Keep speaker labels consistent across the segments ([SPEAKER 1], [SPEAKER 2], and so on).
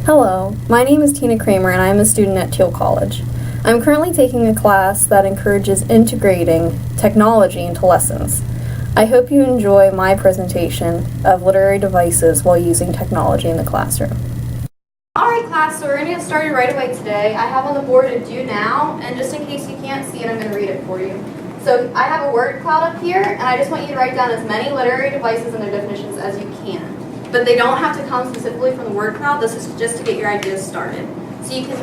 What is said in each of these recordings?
[SPEAKER 1] Hello, my name is Tina Kramer and I am a student at Thiel College. I'm currently taking a class that encourages integrating technology into lessons. I hope you enjoy my presentation of literary devices while using technology in the classroom.
[SPEAKER 2] Alright class, so we're going to get started right away today. I have on the board a do now, and just in case you can't see it, I'm going to read it for you. So I have a word cloud up here, and I just want you to write down as many literary devices and their definitions as you can. But they don't have to come specifically from the word cloud. This is just to get your ideas started. So you can,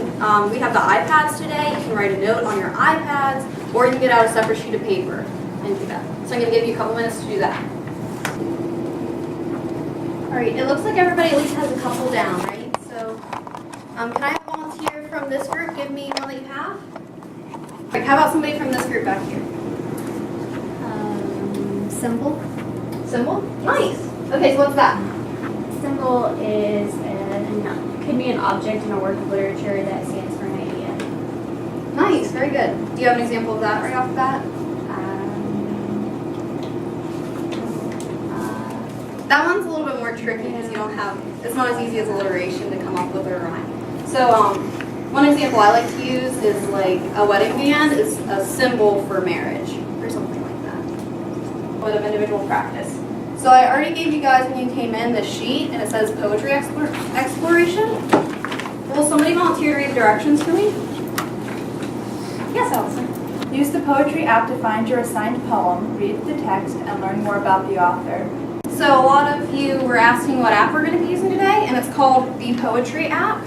[SPEAKER 2] we have the iPads today. You can write a note on your iPads, or you can get out a separate sheet of paper and do that. So I'm going to give you a couple minutes to do that. All right, it looks like everybody at least has a couple down, right? So can I have a volunteer from this group give me one that you have? All right, how about somebody from this group back here?
[SPEAKER 3] Symbol.
[SPEAKER 2] Symbol? Nice. Okay, so what's that?
[SPEAKER 3] Symbol is could be an object in a work of literature that stands for an idea.
[SPEAKER 2] Nice, very good. Do you have an example of that right off the bat? That one's a little bit more tricky because you don't have, it's not as easy as alliteration to come up with a rhyme. So one example I like to use is like a wedding band is a symbol for marriage or something like that. Bit of individual practice. So I already gave you guys when you came in the sheet and it says poetry exploration. Will somebody volunteer to read the directions to me? Yes, Allison.
[SPEAKER 4] Use the poetry app to find your assigned poem, read the text, and learn more about the author.
[SPEAKER 2] So a lot of you were asking what app we're going to be using today, and it's called the Poetry app.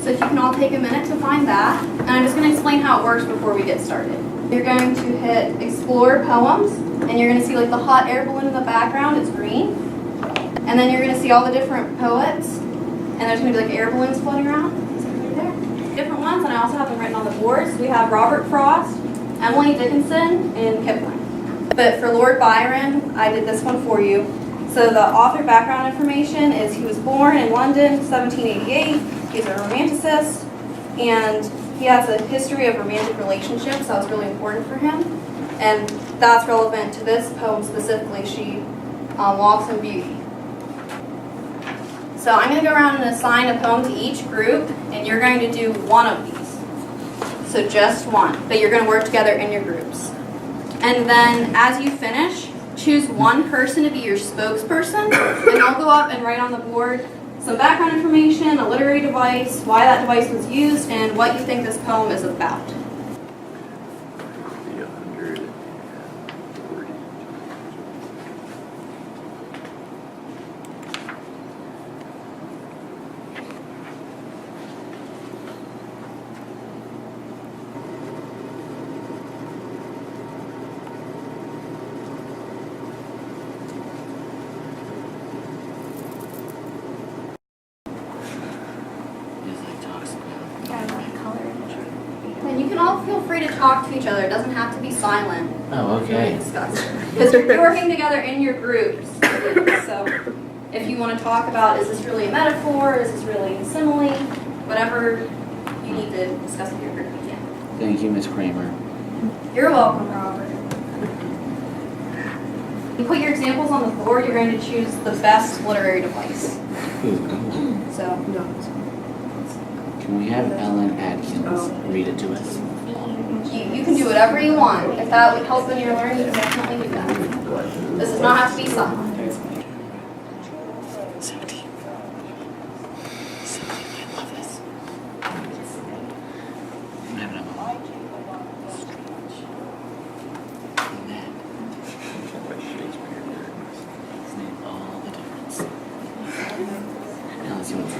[SPEAKER 2] So if you can all take a minute to find that, and I'm just going to explain how it works before we get started. You're going to hit Explore Poems, and you're going to see like the hot air balloon in the background, it's green. And then you're going to see all the different poets, and there's going to be like air balloons floating around. Right there. Different ones, and I also have them written on the board. So we have Robert Frost, Emily Dickinson, and Kipling. But for Lord Byron, I did this one for you. So the author background information is he was born in London, 1788. He's a romanticist, and he has a history of romantic relationships. That was really important for him. And that's relevant to this poem specifically. She walks in beauty. So I'm going to go around and assign a poem to each group, and you're going to do one of these. So just one, but you're going to work together in your groups. And then as you finish, choose one person to be your spokesperson, and I'll go up and write on the board some background information, a literary device, why that device was used, and what you think this poem is about. And you can all feel free to talk to each other. It doesn't have to be silent.
[SPEAKER 5] Oh, okay.
[SPEAKER 2] Because you're working together in your groups. So if you want to talk about, is this really a metaphor? Is this really a simile? Whatever you need to discuss with your group, you can.
[SPEAKER 5] Thank you, Ms. Kramer.
[SPEAKER 2] You're welcome, Robert. You put your examples on the board. You're going to choose the best literary device. So,
[SPEAKER 5] Can we have Ellen Atkins read it to us?
[SPEAKER 2] you can do whatever you want. If that would help in your learning, you can definitely do that. This does not have to be silent.
[SPEAKER 5] 17. 17, I love this. I'm having a moment. And then, let's name all the difference. Now let's see what's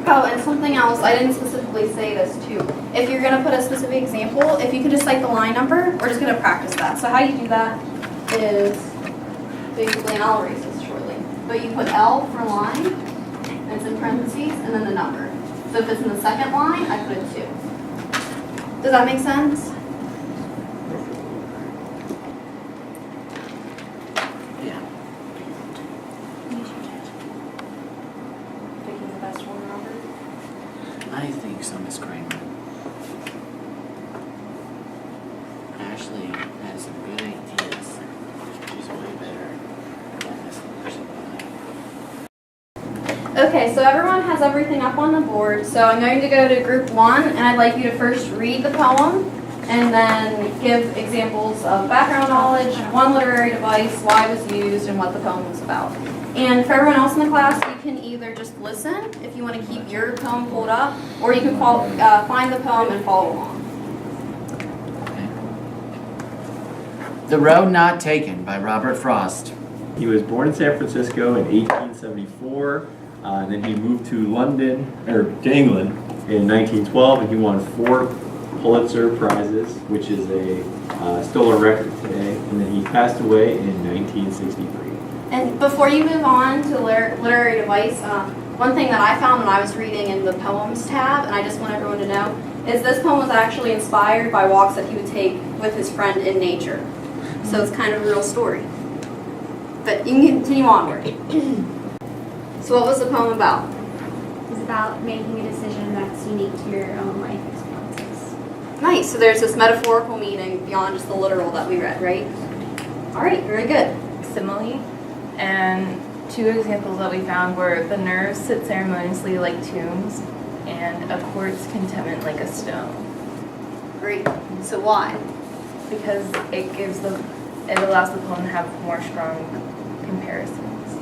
[SPEAKER 2] Oh, and something else, I didn't specifically say this too. If you're going to put a specific example, if you could just cite the line number, we're just going to practice that. So how you do that is basically, and I'll erase this shortly, but you put L for line, and it's in parentheses, and then the number. So if it's in the second line, I put a 2. Does that make sense?
[SPEAKER 5] I think so, Miss Kramer. Ashley really has some good ideas. She's way better than this person.
[SPEAKER 2] Okay, so everyone has everything up on the board. So I'm going to go to group 1, and I'd like you to first read the poem and then give examples of background knowledge, one literary device, why it was used, and what the poem was about. And for everyone else in the class, you can either just listen if you want to keep your poem pulled up, or you can find the poem and follow along.
[SPEAKER 5] The Road Not Taken by Robert Frost.
[SPEAKER 6] He was born in San Francisco in 1874, and then he moved to England in 1912, and he won 4 Pulitzer Prizes, which is still a record today, and then he passed away in 1963.
[SPEAKER 2] And before you move on to literary device, one thing that I found when I was reading in the poems tab, and I just want everyone to know, is this poem was actually inspired by walks that he would take with his friend in nature. So it's kind of a real story. But you can continue onward. So what was the poem about?
[SPEAKER 3] It's about making a decision that's unique to your own life experiences.
[SPEAKER 2] Nice. So there's this metaphorical meaning beyond just the literal that we read, right? All right, very good.
[SPEAKER 7] Simile, and 2 examples that we found were the nerves sit ceremoniously like tombs and a quartz contentment like a stone,
[SPEAKER 2] Great. So why?
[SPEAKER 7] because it allows the poem to have more strong comparisons.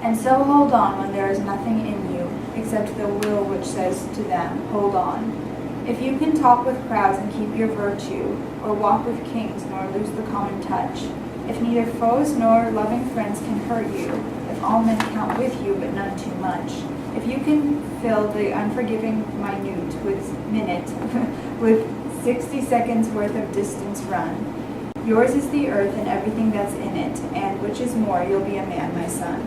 [SPEAKER 4] And so hold on when there is nothing in you except the will which says to them, hold on. If you can talk with crowds and keep your virtue, or walk with kings nor lose the common touch, if neither foes nor loving friends can hurt you, if all men count with you but none too much, if you can fill the unforgiving minute with 60 seconds worth of distance run, yours is the earth and everything that's in it, and which is more, you'll be a man, my son.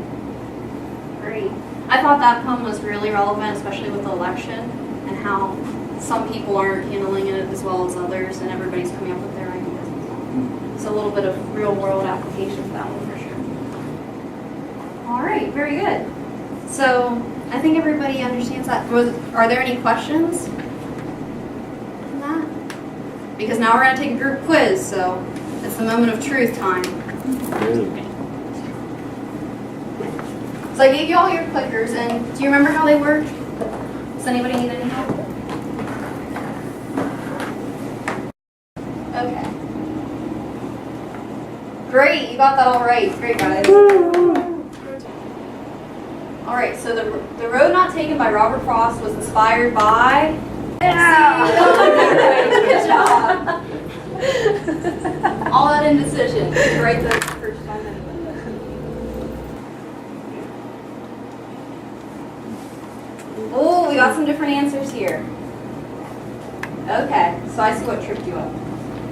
[SPEAKER 2] Great. I thought that poem was really relevant, especially with the election and how some people aren't handling it as well as others, and everybody's coming up with their ideas. It's a little bit of real-world application for that one for sure. All right, very good. So I think everybody understands that. Are there any questions on that? Because now we're going to take a group quiz, so it's the moment of truth time. So I gave you all your clickers, and do you remember how they work? Does anybody need any help? Okay. Great, you got that all right. Great, guys. All right, so the Road Not Taken by Robert Frost was inspired by... Yeah! Good job. All that indecision. You write the first time anyway. Oh, we got some different answers here. Okay, so I see what tripped you up.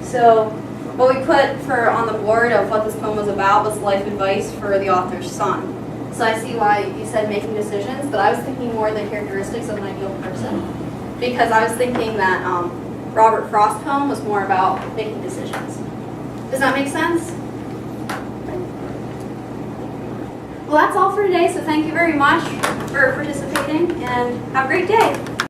[SPEAKER 2] So what we put on the board of what this poem was about was life advice for the author's son. So I see why you said making decisions, but I was thinking more of the characteristics of an ideal person. Because I was thinking that Robert Frost's poem was more about making decisions. Does that make sense? Well, that's all for today, so thank you very much for participating, and have a great day.